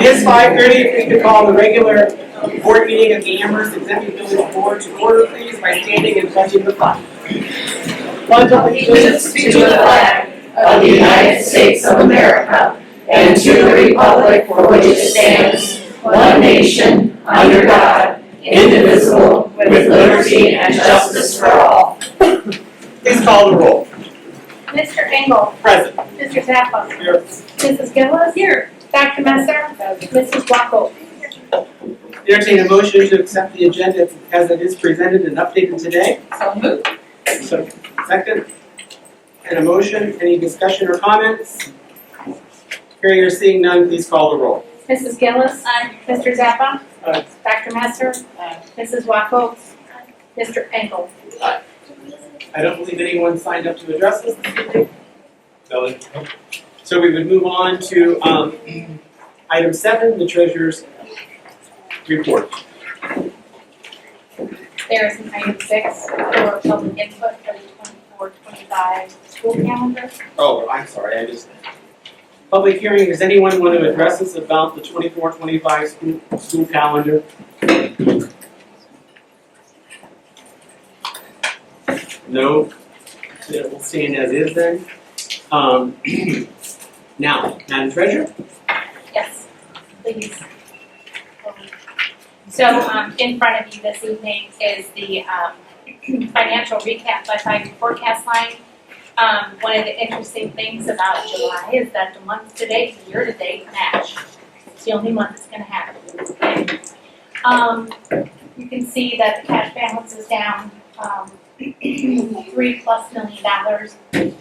It is 5:30. If we could call the regular board meeting of the Amherst Executive Village Board to order, please, by standing and pledging the flag. Pledge Allegiance to the flag of the United States of America and to the republic for which it stands, one nation, under God, indivisible, with liberty and justice for all. Please call the roll. Mr. Engel. Present. Mr. Zappa. Here. Mrs. Gillis. Here. Dr. Messer. Mrs. Wackel. Entertain a motion to accept the agenda as it is presented and updated today. So moved. So, second. And a motion. Any discussion or comments? Hearing or seeing none, please call the roll. Mrs. Gillis. Aye. Mr. Zappa. Aye. Dr. Messer. Aye. Mrs. Wackel. Mr. Engel. I don't believe anyone signed up to address us this evening. No. So we would move on to item 7, the treasurer's report. There is an item 6 for public input for the 24-25 school calendar. Oh, I'm sorry, Public hearing, does anyone want to address us about the 24-25 school calendar? No? It will stand as is then. Now, Madam Treasurer? Yes, please. So in front of you this evening is the financial recap by 5-year forecast line. One of the interesting things about July is that the month to date, the year to date match. It's the only month it's going to happen. You can see that the cash balance is down $3+ million.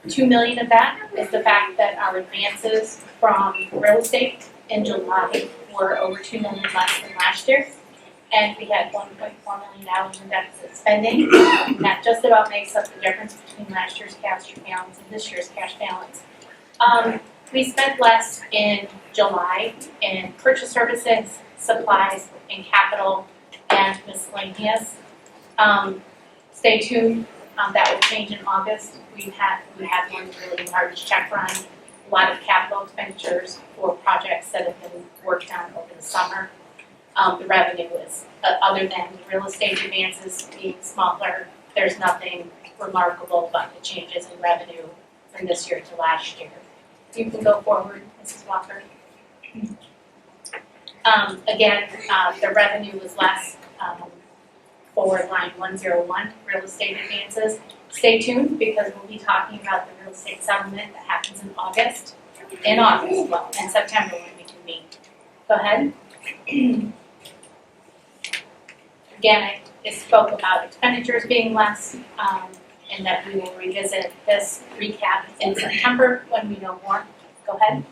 $2 million of that is the fact that our advances from real estate in July were over $2 million less than last year, and we had $1.4 million in deficit spending. And that just about makes up the difference between last year's cash balance and this year's cash balance. We spent less in July in purchase services, supplies, and capital, and miscellaneous. Stay tuned. That will change in August. We had one really large check run, a lot of capital expenditures for projects that have been worked on over the summer. The revenue is, other than the real estate advances being smaller, there's nothing remarkable about the changes in revenue from this year to last year. You can go forward, Mrs. Walker. Again, the revenue was less for line 101, real estate advances. Stay tuned because we'll be talking about the real estate settlement that happens in August. Well, in September when we can meet. Go ahead. Again, I spoke about expenditures being less, and that we will revisit this recap in September when we know more. Go ahead.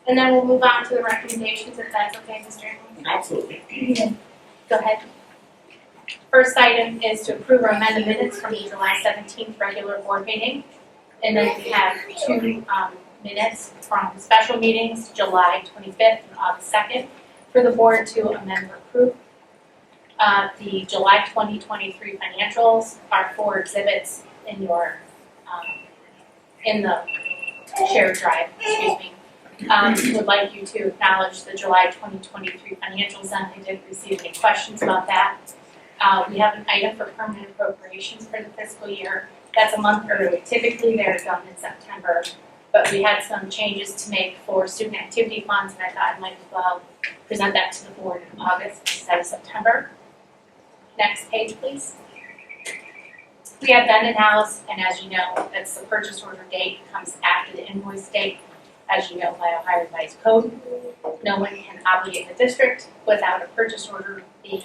And then we'll move on to the recommendations if that's okay, Mr. Engel. Absolutely. Go ahead. First item is to approve or amend the minutes from the July 17th regular board meeting. And then we have 2 minutes from special meetings, July 25th and August 2nd, for the board to amend or approve. The July 2023 financials are 4 exhibits in your in the shared drive, excuse me. Would like you to acknowledge the July 2023 financials, and I did receive any questions about that. We have an item for permanent appropriations for the fiscal year. That's a month early. Typically they're done in September, but we had some changes to make for student activity funds, and I thought I might as well present that to the board in August instead of September. Next page, please. We have vendor house, and as you know, that's the purchase order date, comes after the invoice date. As you know, by Ohio Revised Code, no one can obligate the district without a purchase order being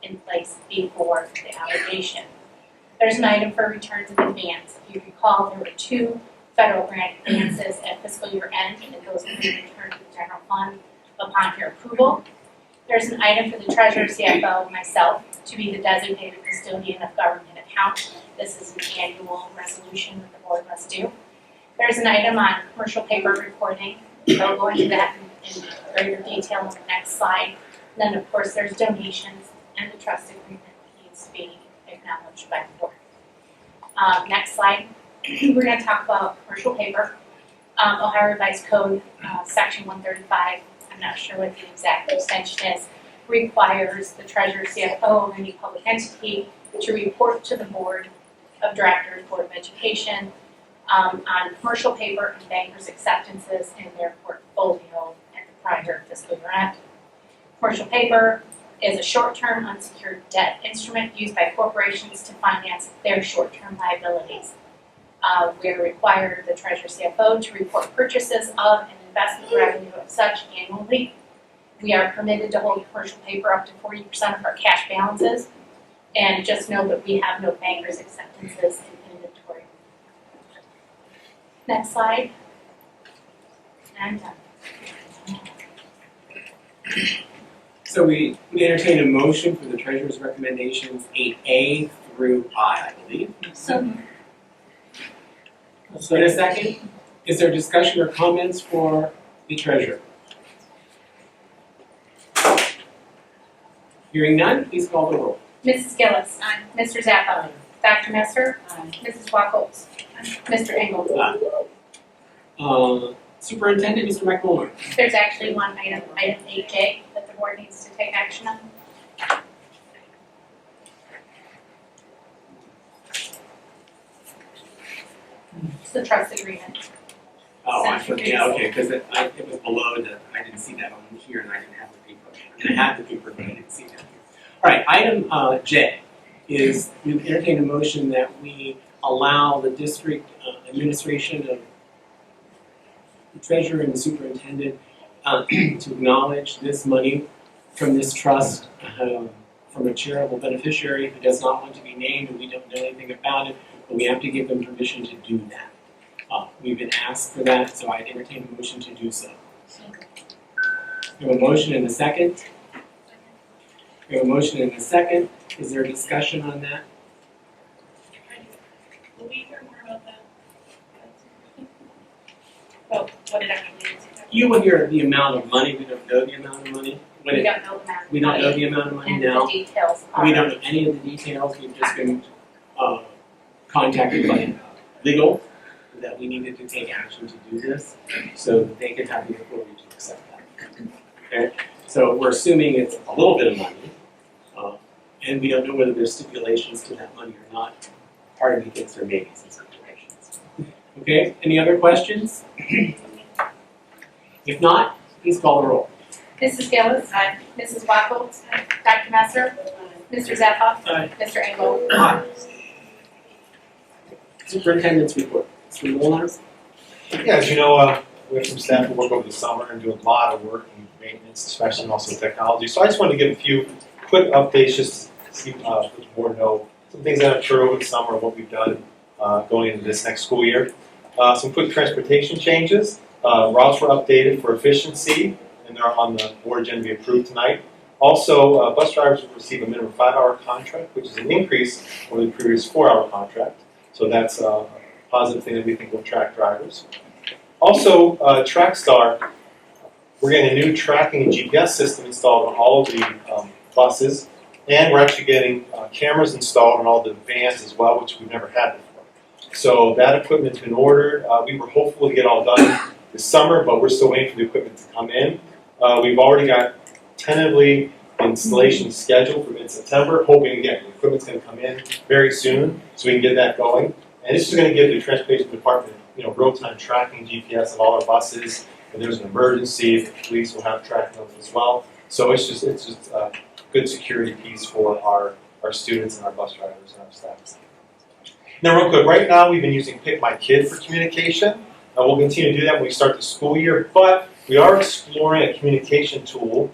in place before the obligation. There's an item for returns of advance. If you recall, there were 2 federal grant advances at fiscal year end, and those will be returned to the general fund upon your approval. There's an item for the treasurer, CFO, myself, to be the designated custodian of government account. This is an annual resolution that the board must do. There's an item on commercial paper reporting. I'll go into that in greater detail on the next slide. And then, of course, there's donations and the trust agreement that needs to be acknowledged by the board. Next slide. We're going to talk about commercial paper. Ohio Revised Code, Section 135, I'm not sure what the exact extension is, requires the treasurer, CFO of any public entity to report to the Board of Directors, Board of Education, on commercial paper and bankers' acceptances in their portfolio at the prior fiscal year end. Commercial paper is a short-term unsecured debt instrument used by corporations to finance their short-term liabilities. We are required, the treasurer CFO, to report purchases of and investment revenue of such annually. We are permitted to hold commercial paper up to 40% of our cash balances. And just know that we have no bankers' acceptances in inventory. Next slide. And done. So we entertain a motion for the treasurer's recommendations 8A through I believe. In a second, is there discussion or comments for the treasurer? Hearing none, please call the roll. Mrs. Gillis. Aye. Mr. Zappa. Dr. Messer. Aye. Mrs. Wacholz. Mr. Engel. Superintendent, Mr. McMullen. There's actually one item 8J, that the board needs to take action on. It's the trust agreement. Oh, okay, because it was below I didn't see that on here, and I didn't have the paper. And I had the paper, but I didn't see that here. All right, item J is we entertain a motion that we allow the district administration of the treasurer and the superintendent to acknowledge this money from this trust from a charitable beneficiary who does not want to be named, and we don't know anything about it, but we have to give them permission to do that. We've been asked for that, so I entertain a motion to do so. We have a motion and a second. We have a motion and a second. Is there a discussion on that? Will we hear more about that? Well, what it actually is. You will hear the amount of money. We don't know the amount of money. We don't know the amount. We don't know the amount of money and now. the details are. We don't know any of the details. We've just been contacted by legal that we needed to take action to do this, so that they could have the authority to accept that. Okay, so we're assuming it's a little bit of money, and we don't know whether there's stipulations to that money or not. Part of me thinks there may be some stipulations. Okay, any other questions? If not, please call the roll. Mrs. Gillis. Aye. Mrs. Wacholz. Dr. Messer. Mr. Zappa. Aye. Mr. Engel. Superintendent's report. Mr. Molnar? Yeah, as you know, we have some staff who work over the summer and do a lot of work in maintenance, especially and also technology. So I just wanted to give a few quick updates just to see let the board know some things that have occurred over the summer, what we've done going into this next school year. Some quick transportation changes. Routes were updated for efficiency, and they're on the board agenda to be approved tonight. Also, bus drivers will receive a minimum 5-hour contract, which is an increase over the previous 4-hour contract. So that's a positive thing that we think will attract drivers. Also, TrackStar, we're getting a new tracking and GPS system installed on all of the buses, and we're actually getting cameras installed on all the vans as well, which we've never had before. So that equipment's been ordered. We were hopeful to get all done this summer, but we're still waiting for the equipment to come in. We've already got tentatively installation scheduled for mid-September, hoping again the equipment's going to come in very soon, so we can get that going. And this is going to give the transportation department, real-time tracking GPS of all our buses. If there's an emergency, the police will have tracking of as well. So it's just a good security piece for our students and our bus drivers and our staff. Now, real quick, right now we've been using Pick My Kid for communication. We'll continue to do that when we start the school year, but we are exploring a communication tool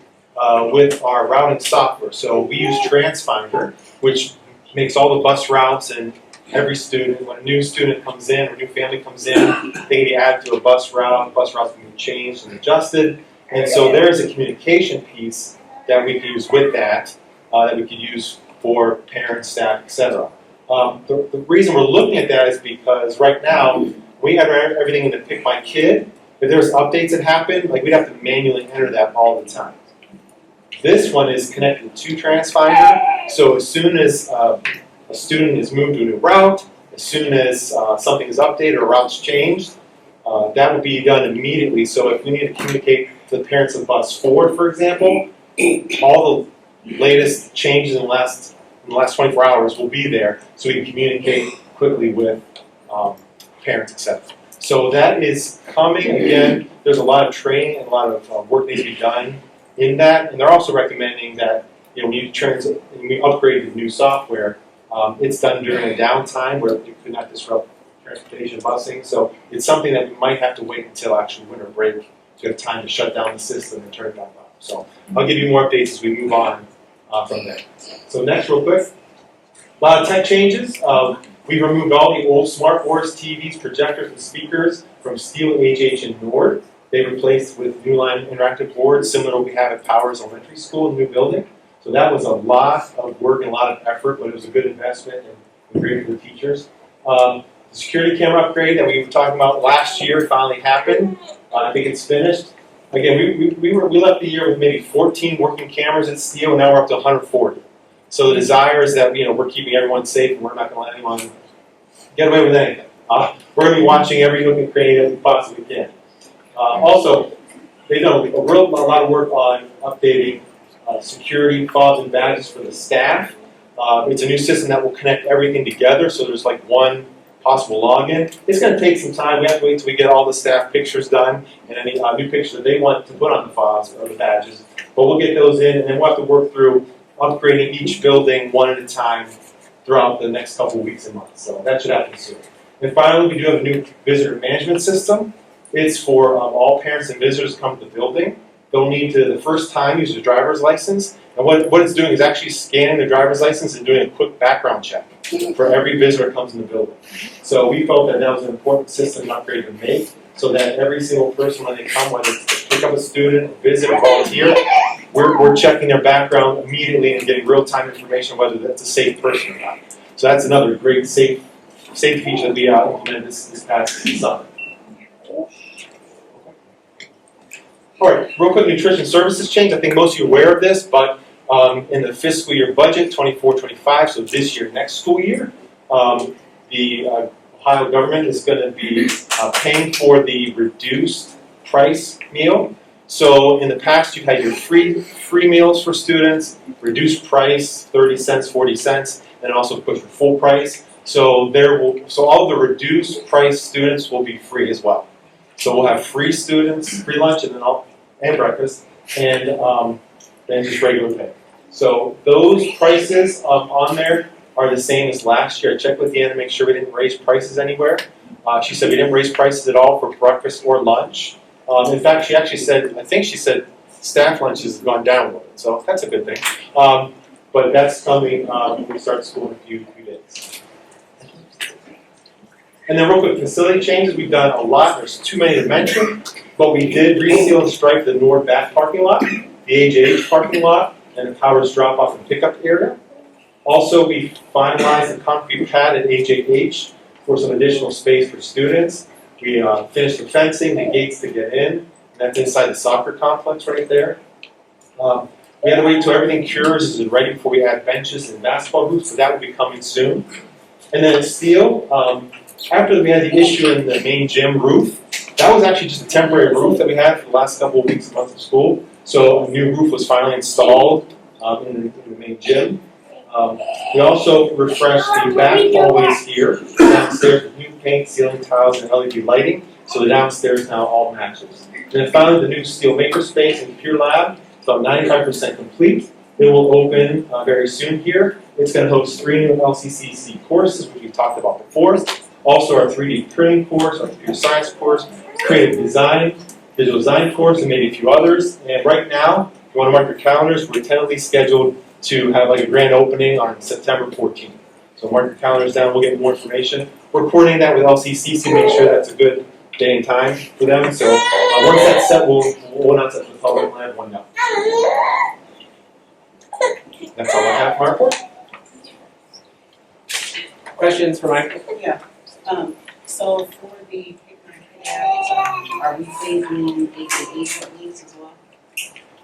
with our routing software. So we use TransFinder, which makes all the bus routes, and every student, when a new student comes in or a new family comes in, they can be added to a bus route. Bus routes can be changed and adjusted. And so there is a communication piece that we can use with that we can use for parents, staff, etc. The reason we're looking at that is because right now, we have everything in the Pick My Kid. If there's updates that happen, we'd have to manually enter that all the time. This one is connected to TransFinder, so as soon as a student is moved to a new route, as soon as something is updated or a route's changed, that will be done immediately. So if we need to communicate to the parents of bus 4, for example, all the latest changes in the last 24 hours will be there, so we can communicate quickly with parents, etc. So that is coming. Again, there's a lot of training and a lot of work needs to be done in that, and they're also recommending that when we upgrade to new software, it's done during a downtime where it could not disrupt transportation busing. So it's something that we might have to wait until actually winter break to have time to shut down the system and turn it back on. So I'll give you more updates as we move on from there. So next, real quick, a lot of tech changes. We removed all the old smart boards, TVs, projectors, and speakers from Steel, HH, and Nord. They replaced with new line interactive boards, similar to what we have at Powers Elementary School, a new building. So that was a lot of work and a lot of effort, but it was a good investment and great for the teachers. The security camera upgrade that we were talking about last year finally happened. I think it's finished. Again, we left the year with maybe 14 working cameras at Steel, and now we're up to 140. So the desire is that we're keeping everyone safe, and we're not going to let anyone get away with anything. We're going to be watching every nook and cranny that we possibly can. Also, they've done a lot of work on updating security fobs and badges for the staff. It's a new system that will connect everything together, so there's like one possible login. It's going to take some time. We have to wait until we get all the staff pictures done and any new pictures that they want to put on the fobs or the badges. But we'll get those in, and then we'll have to work through upgrading each building one at a time throughout the next couple of weeks and months. So that should happen soon. And finally, we do have a new visitor management system. It's for all parents and visitors to come to the building. They'll need to, the first time, use their driver's license. And what it's doing is actually scanning the driver's license and doing a quick background check for every visitor that comes in the building. So we felt that that was an important system upgrade to make, so that every single person when they come, whether it's to pick up a student, a visit, or volunteer, we're checking their background immediately and getting real-time information whether that's a safe person or not. So that's another great safety feature that we implemented this past summer. All right, real quick, nutrition services change. I think most of you are aware of this, but in the fiscal year budget, 24-25, so this year, next school year, the Ohio government is going to be paying for the reduced price meal. So in the past, you had your free meals for students, reduced price, 30 cents, 40 cents, and also push for full price. So all the reduced price students will be free as well. So we'll have free students, free lunch, and breakfast, and then just regular pay. So those prices on there are the same as last year. I checked with Deanna to make sure we didn't raise prices anywhere. She said we didn't raise prices at all for breakfast or lunch. In fact, she actually said, I think she said staff lunch has gone down a little bit, so that's a good thing. But that's coming when we start school in a few days. And then real quick, facility changes, we've done a lot. There's too many to mention, but we did reseal and stripe the Nord back parking lot, the AJH parking lot, and the Powers drop-off and pickup area. Also, we finalized the concrete pad at HAH for some additional space for students. We finished the fencing, the gates to get in, and that's inside the soccer complex right there. We had to wait until everything cures and is ready before we add benches and basketball hoops, so that will be coming soon. And then at Steel, after we had the issue in the main gym roof, that was actually just a temporary roof that we had for the last couple of weeks and months of school. So a new roof was finally installed in the main gym. We also refreshed the back hallways here, downstairs with new paint, ceiling tiles, and LED lighting. So the downstairs now all matches. And then finally, the new Steel makerspace and computer lab is about 95% complete. It will open very soon here. It's going to host 3 new LCCC courses, which we've talked about before. Also our 3D printing course, our computer science course, creative design, digital design course, and maybe a few others. And right now, if you want to mark your calendars, we're tentatively scheduled to have like a grand opening on September 14th. So mark your calendars down, we'll get more information. We're coordinating that with LCCC to make sure that's a good day and time for them. So once that's set, we'll announce it to the public and let everyone know. That's all I have for our report. Questions for Michael? Yeah. So for the are we phasing HAH at least as well?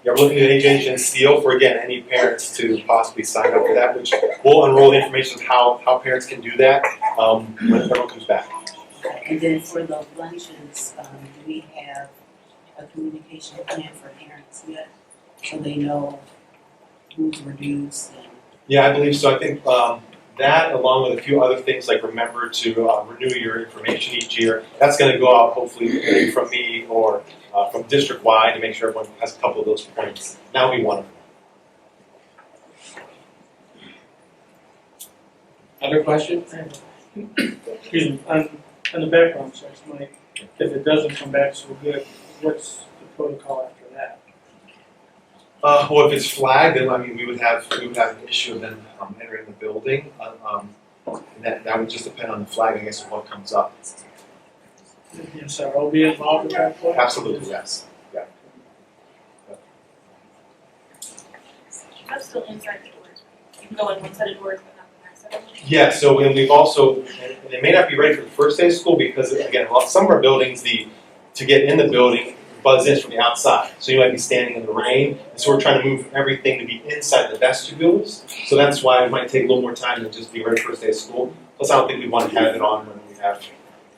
Yeah, we're looking at HH and Steel for, again, any parents to possibly sign up for that, which we'll unroll the information of how parents can do that when everyone comes back. And then for the lunches, do we have a communication plan for parents yet? So they know who to reduce and. Yeah, I believe so. I think that, along with a few other things like remember to renew your information each year, that's going to go out hopefully maybe from me or from district-wide to make sure everyone has a couple of those points. That would be one of them. Other questions? Excuse me, on the background checks, Mike, if it doesn't come back so good, what's the protocol after that? Well, if it's flagged, then I mean we would have an issue of them entering the building. And that would just depend on the flag, I guess, of what comes up. The SRO be involved at that point? Absolutely, yes. I'm still inside the doors. You can go in one set of doors, but not the next set of doors. Yeah, so when we've also, and they may not be ready for the first day of school because, again, some of our buildings, to get in the building, buzz in from the outside. So you might be standing in the rain, and so we're trying to move everything to be inside the vestibules. So that's why it might take a little more time than just be ready for the first day of school. Plus, I don't think we want to have it on when we have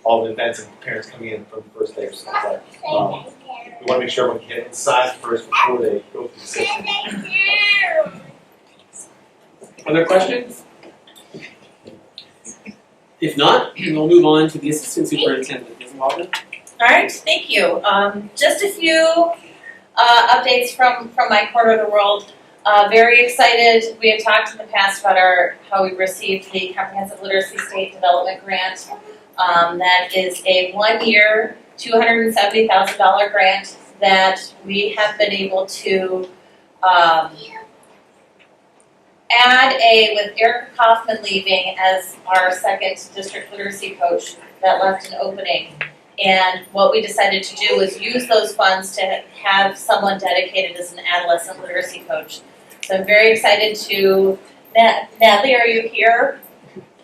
all the events and parents coming in for the first day or something. But we want to make sure everyone can get inside first before they go through the system. Other questions? If not, we'll move on to the assistant superintendent, Ms. Walden. All right, thank you. Just a few updates from my corner of the world. Very excited. We had talked in the past about how we received the Comprehensive Literacy State Development Grant. That is a 1-year, $270,000 grant that we have been able to add with Erica Kaufman leaving as our second district literacy coach, that left an opening. And what we decided to do was use those funds to have someone dedicated as an adolescent literacy coach. So I'm very excited to, Natalie, are you here?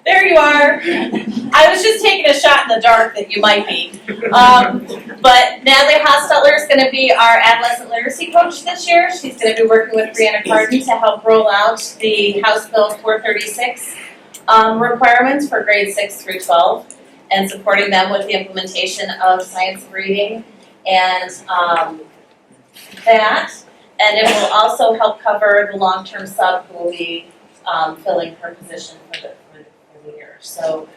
There you are. I was just taking a shot in the dark that you might be. But Natalie Hostetler is going to be our adolescent literacy coach this year. She's going to be working with Brianna Carden to help roll out the House Bill 436 requirements for grades 6 through 12 and supporting them with the implementation of science and reading and that. And it will also help cover the long-term sub who will be filling her position for the year. So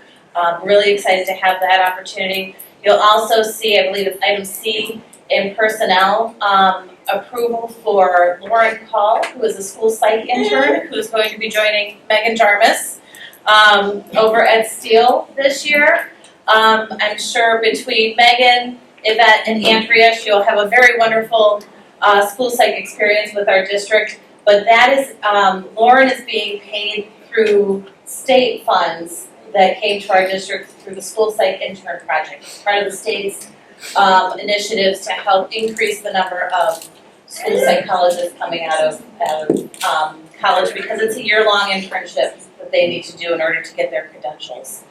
really excited to have that opportunity. You'll also see, I believe it's item C in personnel, approval for Lauren Call, who is a school psych intern, who is going to be joining Megan Jarmus over at Steele this year. I'm sure between Megan, Yvette, and Andrea, she'll have a very wonderful school psych experience with our district. But that is, Lauren is being paid through state funds that came to our district through the school psych intern project. It's part of the state's initiatives to help increase the number of school psychologists coming out of college because it's a year-long internship that they need to do in order to get their credentials.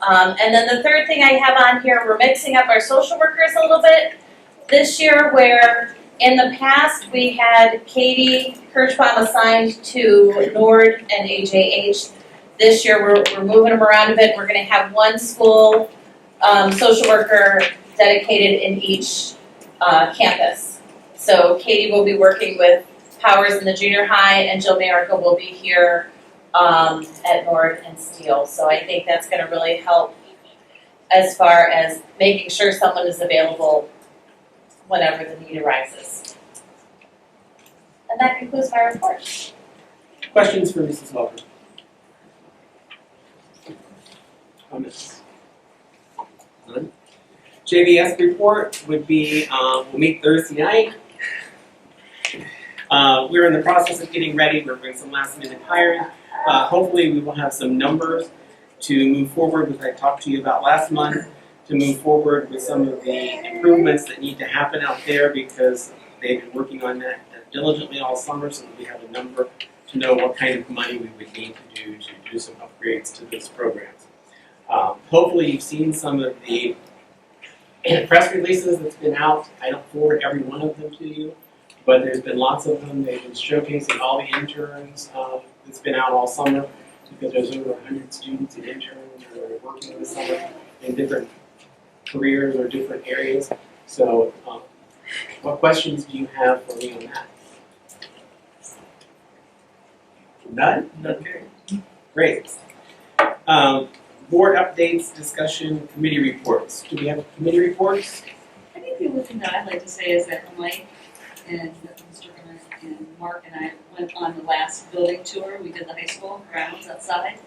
And then the third thing I have on here, we're mixing up our social workers a little bit this year, where in the past we had Katie Kirschbaum assigned to NORD and AJH. This year we're moving them around a bit. We're going to have one school social worker dedicated in each campus. So Katie will be working with Powers in the junior high, and Jill Mayarka will be here at NORD and Steele. So I think that's going to really help as far as making sure someone is available whenever the need arises. And that concludes my report. Questions for Mrs. Walden? Comments? None? JVS report would be, we'll meet Thursday night. We're in the process of getting ready. We're doing some last minute hiring. Hopefully we will have some numbers to move forward with, I talked to you about last month, to move forward with some of the improvements that need to happen out there, because they've been working on that diligently all summer, so that we have a number to know what kind of money we would need to do some upgrades to those programs. Hopefully you've seen some of the press releases that's been out. I don't forward every one of them to you, but there's been lots of them. They've been showcasing all the interns that's been out all summer, because there's over 100 students and interns who are working this summer in different careers or different areas. So, what questions do you have for me on that? None? Okay, great. Board updates, discussion, committee reports. Do we have committee reports? I think the only thing that I'd like to say is that Mike and Mr. Gunner and Mark and I went on the last building tour. We did the high school grounds outside.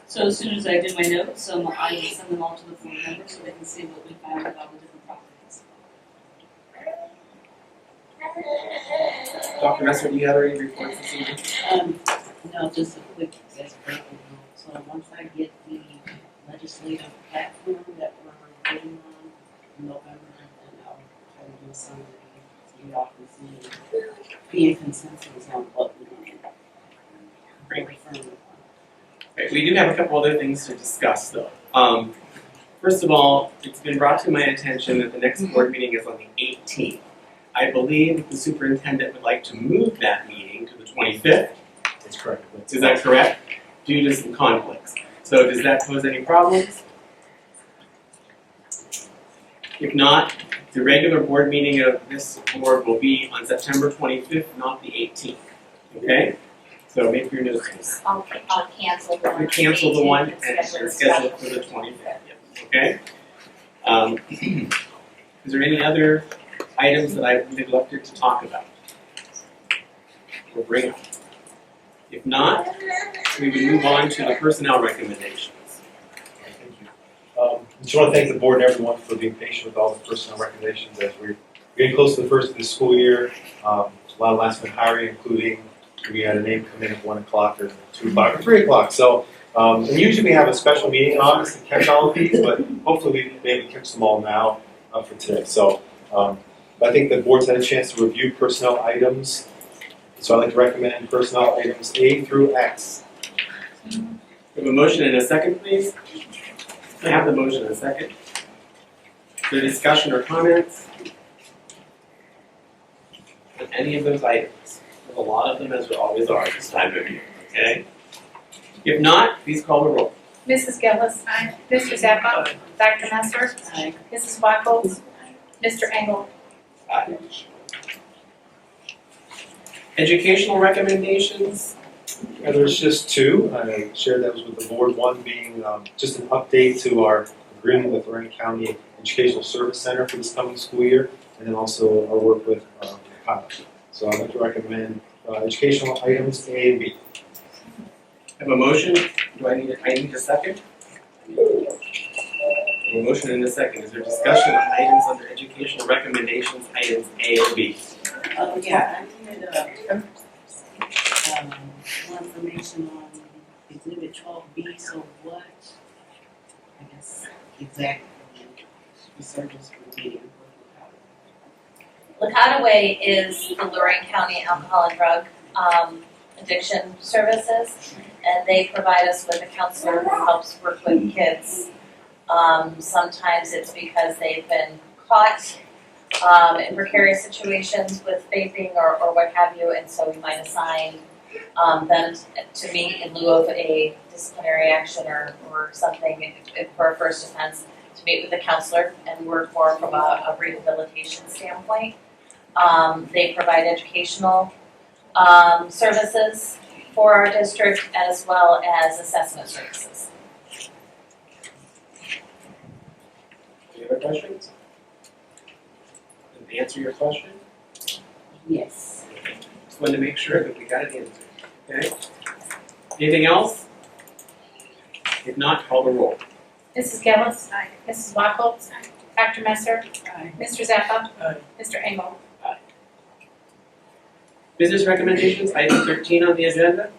So as soon as I did my notes, I will send them all to the board members so they can see what we found about the different properties. Dr. Messer, do you have any reports this evening? No, just a quick, as a breaking note. So once I get the legislative platform that we're voting on in November, then I'll try to do a summary so you all can see, be in consensus on what we want. Great. Referring to. Okay, we do have a couple other things to discuss though. First of all, it's been brought to my attention that the next board meeting is on the 18th. I believe the superintendent would like to move that meeting to the 25th. That's correct. Is that correct? Due to some conflicts. So does that pose any problems? If not, the regular board meeting of this board will be on September 25th, not the 18th. Okay? So make your notes. I'll cancel the one. We cancel the one and schedule schedule it for the 25th. Okay? Is there any other items that I've neglected to talk about? Or bring up? If not, we would move on to the personnel recommendations. Thank you. Just want to thank the board and everyone for being patient with all the personnel recommendations as we're getting close to the first of the school year. A lot of last minute hiring, including we had a name come in at 1 o'clock or 2 o'clock or 3 o'clock. So, and usually we have a special meeting in August to catch all of these, but hopefully we maybe catch them all now for today. So, I think the board's had a chance to review personnel items. So I'd like to recommend personnel items A through X. We have a motion and a second, please. I have the motion and a second. Is there discussion or comments on any of those items? There's a lot of them, as there always are this time of year, okay? If not, please call the roll. Mrs. Gillis. Aye. Mr. Zappa. Dr. Messer. Aye. Mrs. Wackel. Mr. Engel. Aye. Educational recommendations. There's just two. I shared those with the board. One being just an update to our agreement with Lorraine County Educational Service Center for this coming school year, and then also our work with college. So I'd like to recommend educational items A and B. I have a motion. Do I need a second? I have a motion and a second. Is there discussion on items under educational recommendations, items A and B? Yeah, I needed more information on Exhibit 12B, so what, I guess, exactly, resurgence for media. Lacataway is the Lorraine County Alcohol and Drug Addiction Services, and they provide us with a counselor who helps work with kids. Sometimes it's because they've been caught in precarious situations with vaping or what have you, and so we might assign them to meet in lieu of a disciplinary action or something if for a first offense, to meet with a counselor and work more from a rehabilitation standpoint. They provide educational services for our district as well as assessment services. Any other questions? Did I answer your question? Yes. Just wanted to make sure that we got it answered. Okay? Anything else? If not, call the roll. Mrs. Gillis. Aye. Mrs. Wackel. Dr. Messer. Aye. Mr. Zappa. Aye. Mr. Engel. Business recommendations, item 13 on the agenda.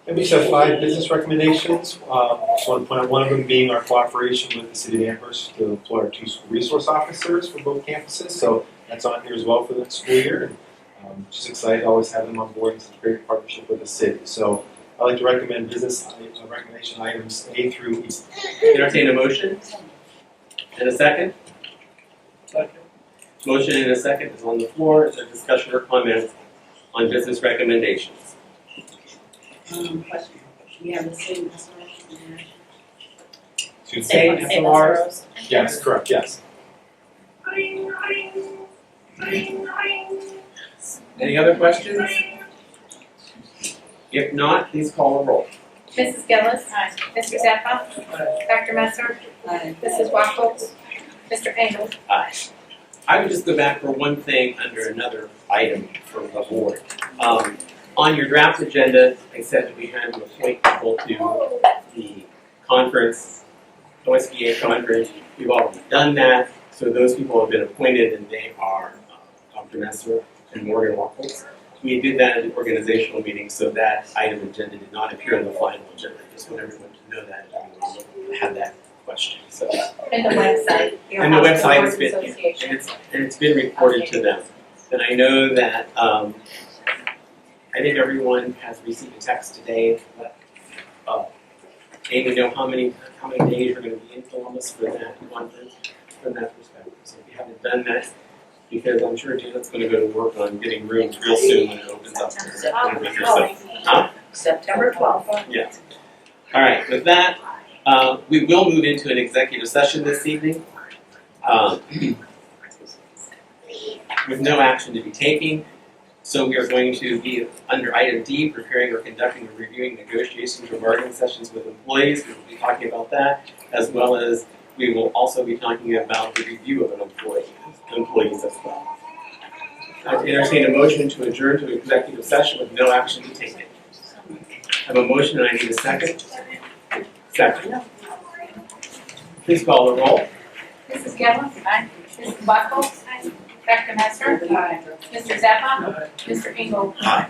And we just have 5 business recommendations. Just want to point out one of them being our cooperation with the City of Amherst to employ our 2 school resource officers for both campuses. So that's on here as well for the next school year. And just excited to always have them on board. It's a great partnership with the city. So I'd like to recommend business recommendation items A through E. Entertain a motion. And a second. Second. Motion and a second is on the floor. Is there discussion or comment on business recommendations? Question. We have the same SRO. Same SLRs? Yes, correct, yes. Any other questions? If not, please call a roll. Mrs. Gillis. Aye. Mr. Zappa. Dr. Messer. Aye. Mrs. Wackel. Mr. Engel. Aye. I would just go back for one thing under another item for the board. On your draft agenda, I said that we had to appoint people to the conference, OSBA conference. We've already done that, so those people have been appointed, and they are Dr. Messer and Morgan Wackels. We did that at the organizational meeting, so that item agenda did not appear in the final agenda. I just want everyone to know that if anyone had that question. So, And the website. your and the House website Boards has been, Association. and it's been reported to them. And I know that, I think everyone has received a text today, but, Amy, know how many days you're gonna be in Columbus for that conference, from that perspective. So if you haven't done that, because I'm sure Janet's gonna go to work on getting rooms real soon when it opens up. Huh? September 12th. Yeah. All right, with that, we will move into an executive session this evening. With no action to be taken. So we are going to be under item D, preparing or conducting or reviewing negotiations or bargaining sessions with employees. We will be talking about that, as well as we will also be talking about the review of an employees as well. I entertain a motion to adjourn to executive session with no action to be taken. I have a motion and I need a second. Second. Please call the roll. Mrs. Gillis. Aye. Mrs. Wackel. Aye. Dr. Messer. Aye. Mr. Zappa. Mr. Engel. Aye.